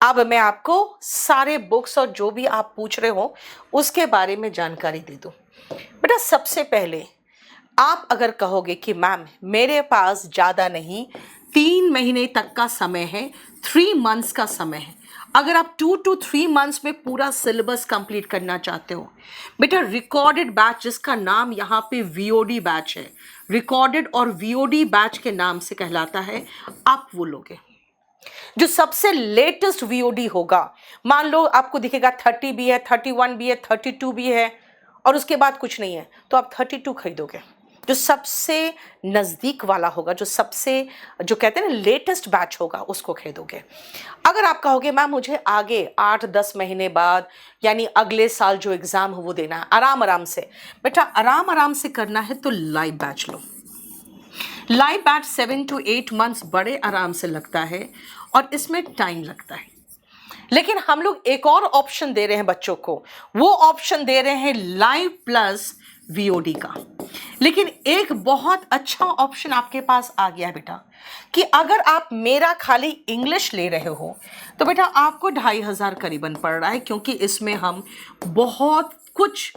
अब मैं आपको सारे बुक्स और जो भी आप पूछ रहे हो उसके बारे में जानकारी दे दूं। बेटा सबसे पहले आप अगर कहोगे कि मैम मेरे पास ज़्यादा नहीं 3 महीने तक का समय है, 3 मंथ्स का समय है, अगर आप 2 to 3 मंथ्स में पूरा सिलेबस कंप्लीट करना चाहते हो, बेटा रिकॉर्डेड बैच जिसका नाम यहाँ पे वीओडी बैच है, रिकॉर्डेड और वीओडी बैच के नाम से कहलाता है, आप वो लोगे जो सबसे लेटेस्ट वीओडी होगा। मान लो आपको दिखेगा 30 भी है, 31 भी है, 32 भी है और उसके बाद कुछ नहीं है, तो आप 32 खरीदोगे जो सबसे नज़दीक वाला होगा, जो सबसे जो कहते हैं ना लेटेस्ट बैच होगा, उसको खरीदोगे। अगर आप कहोगे मैम मुझे आगे 8-10 महीने बाद यानी अगले साल जो एग्ज़ाम हो वो देना है आराम आराम से, बेटा आराम आराम से करना है तो live batch low. Live batch 7 to 8 months बड़े आराम से लगता है और इसमें टाइम लगता है, लेकिन हम लोग एक और ऑप्शन दे रहे हैं बच्चों को, वो ऑप्शन दे रहे हैं लाइव प्लस वीओडी का। लेकिन एक बहुत अच्छा ऑप्शन आपके पास आ गया बेटा कि अगर आप मेरा खाली इंग्लिश ले रहे हो तो बेटा आपको 2500 करीबन पड़ रहा है, क्योंकि इसमें हम बहुत कुछ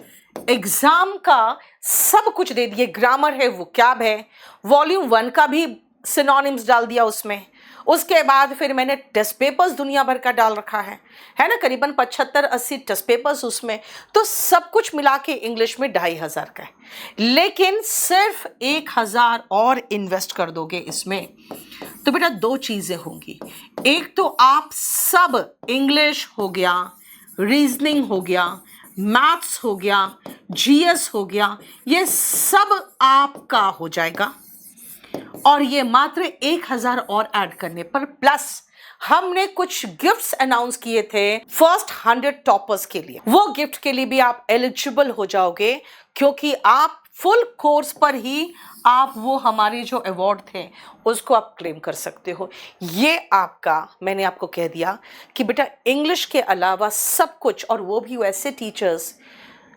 एग्जाम का सब कुछ दे दिए। ग्रामर है, वोकैब है, वॉल्यूम 1 का भी सिनोनिम्स डाल दिया उसमें। उसके बाद फिर मैंने टेस्ट पेपर्स दुनिया भर का डाल रखा है ना, करीबन 75-80 टेस्ट पेपर्स उसमें, तो सब कुछ मिला के इंग्लिश में 2500 का है। लेकिन सिर्फ 1000 और इन्वेस्ट कर दोगे इसमें तो बेटा 2 चीज़ें होंगी। एक तो आप सब इंग्लिश हो गया, रीजनिंग हो गया, मैथ्स हो गया, जीएस हो गया, ये सब आपका हो जाएगा और ये मात्र 1000 और ऐड करने पर, प्लस हमने कुछ गिफ्ट्स अनाउंस किए थे फर्स्ट 100 टॉपर्स के लिए। वो गिफ्ट के लिए भी आप एलिजिबल हो जाओगे, क्योंकि आप फुल कोर्स पर ही आप वो हमारे जो अवार्ड थे उसको आप क्लेम कर सकते हो। ये आपका, मैंने आपको कह दिया कि बेटा इंग्लिश के अलावा सब कुछ, और वो भी वैसे टीचर्स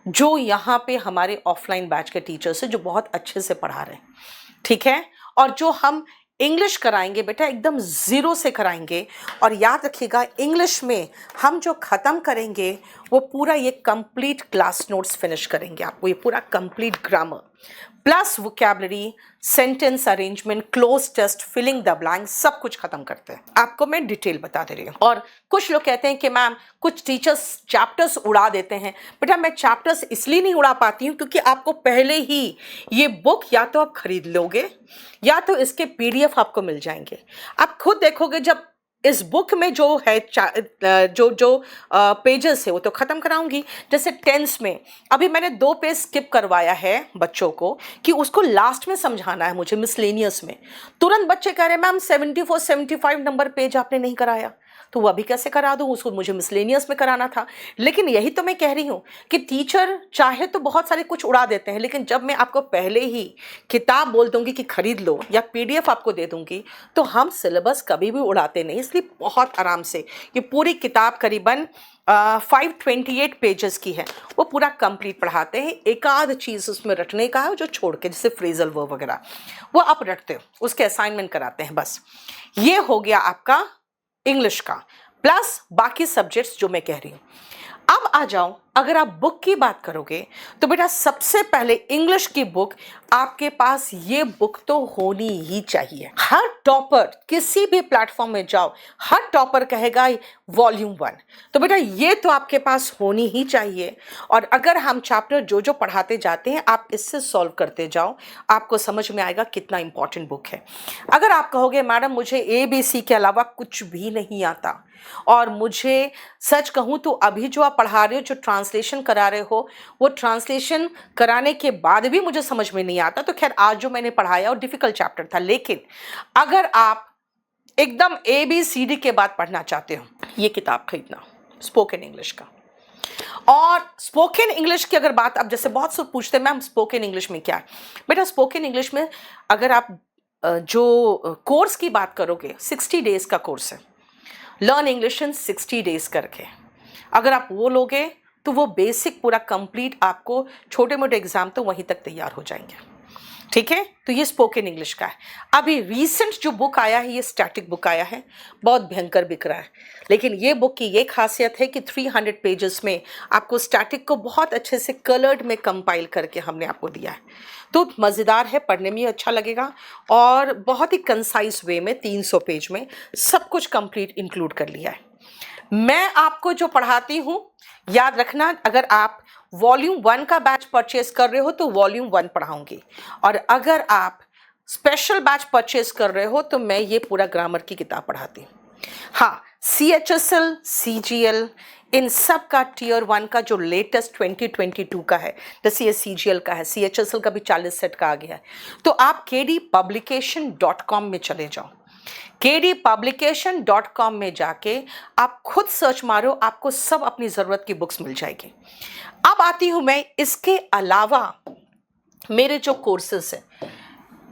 जो यहाँ पे हमारे ऑफलाइन बैच के टीचर्स हैं जो बहुत अच्छे से पढ़ा रहे हैं, ठीक है। और जो हम इंग्लिश कराएंगे बेटा एकदम ज़ीरो से कराएंगे, और याद रखिएगा इंग्लिश में हम जो ख़त्म करेंगे वो पूरा ये कंप्लीट क्लास नोट्स फिनिश करेंगे, आपको ये पूरा complete grammar plus vocabulary, sentence arrangement, cloze test, filling the blank, सब कुछ खत्म करते हैं। आपको मैं डिटेल बता दे रही हूँ। और कुछ लोग कहते हैं कि मैम कुछ टीचर्स चैप्टर्स उड़ा देते हैं। बेटा मैं चैप्टर्स इसलिए नहीं उड़ा पाती हूँ क्योंकि आपको पहले ही ये बुक या तो आप खरीद लोगे या तो इसके पीडीएफ आपको मिल जाएंगे। आप खुद देखोगे जब इस बुक में जो है जो पेजेस है वो तो ख़त्म कराऊंगी। जैसे टेंस में अभी मैंने 2 पेज स्किप करवाया है बच्चों को कि उसको लास्ट में समझाना है मुझे मिसलेनियस में। तुरंत बच्चे कह रहे हैं मैम 74-75 नंबर पेज आपने नहीं कराया, तो वो अभी कैसे करा दूँ, उसको मुझे मिसलेनियस में कराना था। लेकिन यही तो मैं कह रही हूँ कि टीचर चाहे तो बहुत सारे कुछ उड़ा देते हैं, लेकिन जब मैं आपको पहले ही किताब बोल दूंगी कि खरीद लो या पीडीएफ आपको दे दूंगी तो हम सिलेबस कभी भी उड़ाते नहीं। इसलिए बहुत आराम से ये पूरी किताब करीबन 528 पेजेस की है, वो पूरा कंप्लीट पढ़ाते हैं। एक आध चीज़ उसमें रटने का है जो छोड़ के, जैसे फ्रेजल वर्ब वगैरह वो आप रटते हो, उसके असाइनमेंट कराते हैं। बस ये हो गया आपका इंग्लिश का, प्लस बाकी सब्जेक्ट्स जो मैं कह रही हूँ। अब आ जाओ, अगर आप बुक की बात करोगे तो बेटा सबसे पहले इंग्लिश की बुक आपके पास ये बुक तो होनी ही चाहिए। हर टॉपर किसी भी प्लेटफॉर्म में जाओ, हर टॉपर कहेगा वॉल्यूम 1, तो बेटा ये तो आपके पास होनी ही चाहिए। और अगर हम चैप्टर जो जो पढ़ाते जाते हैं आप इससे सॉल्व करते जाओ, आपको समझ में आएगा कितना इंपॉर्टेंट बुक है। अगर आप कहोगे मैडम मुझे ABC के अलावा कुछ भी नहीं आता, और मुझे सच कहूँ तो अभी जो आप पढ़ा रहे हो, जो ट्रांसलेशन करा रहे हो, वो ट्रांसलेशन कराने के बाद भी मुझे समझ में नहीं आता, तो खैर आज जो मैंने पढ़ाया वो डिफ़िकल्ट चैप्टर था। लेकिन अगर आप एकदम ABCD के बाद पढ़ना चाहते हो, ये किताब खरीदना स्पोकन इंग्लिश का। और स्पोकन इंग्लिश की अगर बात, आप जैसे बहुत से पूछते हैं मैम स्पोकन इंग्लिश में क्या है, बेटा स्पोकन इंग्लिश में अगर आप जो कोर्स की बात करोगे 60 डेज़ का कोर्स है, लर्न इंग्लिश इन 60 डेज़ करके, अगर आप वो लोगे तो वो बेसिक पूरा कंप्लीट, आपको छोटे मोटे एग्जाम तो वहीं तक तैयार हो जाएंगे। ठीक है, तो ये स्पोकन इंग्लिश का है। अभी रीसेंट जो बुक आया है, ये स्टैटिक बुक आया है, बहुत भयंकर बिक रहा है। लेकिन ये बुक की ये खासियत है कि 300 पेजेस में आपको स्टैटिक को बहुत अच्छे से कलर्ड में कंपाइल करके हमने आपको दिया है। तो मज़ेदार है, पढ़ने में अच्छा लगेगा और बहुत ही कंसाइज वे में 300 पेज में सब कुछ कंप्लीट इंक्लूड कर लिया है। मैं आपको जो पढ़ाती हूँ, याद रखना, अगर आप वॉल्यूम 1 का बैच परचेज कर रहे हो तो वॉल्यूम 1 पढ़ाऊंगी, और अगर आप स्पेशल बैच परचेज कर रहे हो तो मैं ये पूरा ग्रामर की किताब पढ़ाती हूँ। हाँ, CHSL, CGL, इन सब का टियर 1 का जो लेटेस्ट 2022 का है, जैसे ये CGL का है, CHSL का भी 40 सेट का आ गया है, तो आप kdpublication.com में चले जाओ। kdpublication.com में जाके आप खुद सर्च मारो, आपको सब अपनी ज़रूरत की बुक्स मिल जाएगी। अब आती हूँ मैं, इसके अलावा मेरे जो कोर्सेस हैं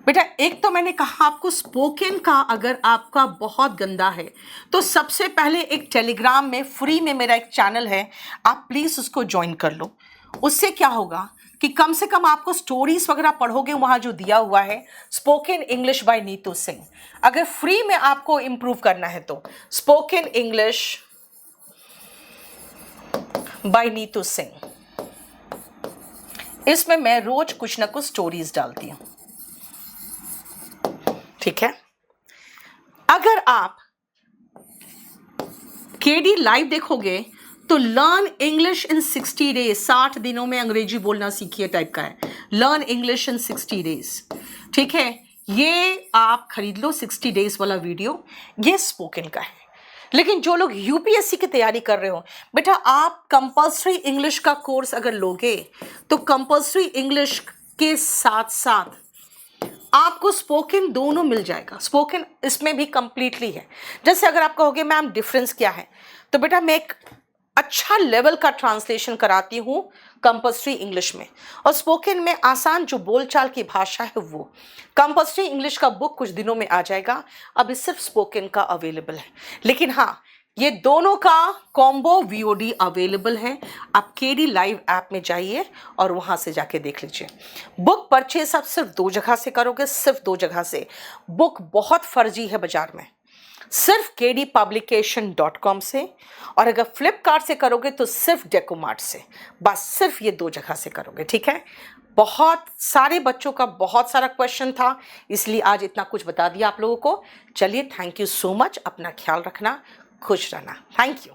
बेटा, एक तो मैंने कहा आपको स्पोकन का अगर आपका बहुत गंदा है तो सबसे पहले एक टेलीग्राम में फ्री में मेरा एक चैनल है, आप प्लीज़ उसको ज्वाइन कर लो। उससे क्या होगा कि कम से कम आपको स्टोरीज वगैरह पढ़ोगे, वहाँ जो दिया हुआ है spoken English by Neetu Singh, अगर फ्री में आपको इम्प्रूव करना है तो spoken English by Neetu Singh, इसमें मैं रोज कुछ ना कुछ स्टोरीज डालती हूँ। ठीक है, अगर आप केडी लाइव देखोगे तो लर्न इंग्लिश इन 60 डेज, 60 दिनों में अंग्रेजी बोलना सीखिए टाइप का है, लर्न इंग्लिश इन 60 डेज। ठीक है, ये आप खरीद लो 60 डेज वाला वीडियो, ये स्पोकन का है। लेकिन जो लोग यूपीएससी की तैयारी कर रहे हो बेटा, आप कंपल्सरी इंग्लिश का कोर्स अगर लोगे तो कंपल्सरी इंग्लिश के साथ साथ आपको स्पोकन दोनों मिल जाएगा। स्पोकन इसमें भी कंप्लीटली है। जैसे अगर आप कहोगे मैम डिफरेंस क्या है, तो बेटा मैं एक अच्छा लेवल का ट्रांसलेशन कराती हूँ कंपल्सरी इंग्लिश में, और स्पोकन में आसान जो बोलचाल की भाषा है वो। कंपल्सरी इंग्लिश का बुक कुछ दिनों में आ जाएगा, अभी सिर्फ स्पोकन का अवेलेबल है। लेकिन हाँ, ये दोनों का कॉम्बो VOD अवेलेबल है। आप केडी लाइव ऐप में जाइए और वहाँ से जाके देख लीजिए। बुक परचेज आप सिर्फ 2 जगह से करोगे, सिर्फ 2 जगह से। बुक बहुत फर्जी है बाजार में, सिर्फ kdpublication.com से, और अगर फ्लिपकार्ट से करोगे तो सिर्फ डेकोमार्ट से। बस सिर्फ ये 2 जगह से करोगे। ठीक है, बहुत सारे बच्चों का बहुत सारा क्वेश्चन था, इसलिए आज इतना कुछ बता दिया आप लोगों को। चलिए, थैंक यू सो मच, अपना ख्याल रखना, खुश रहना, थैंक यू।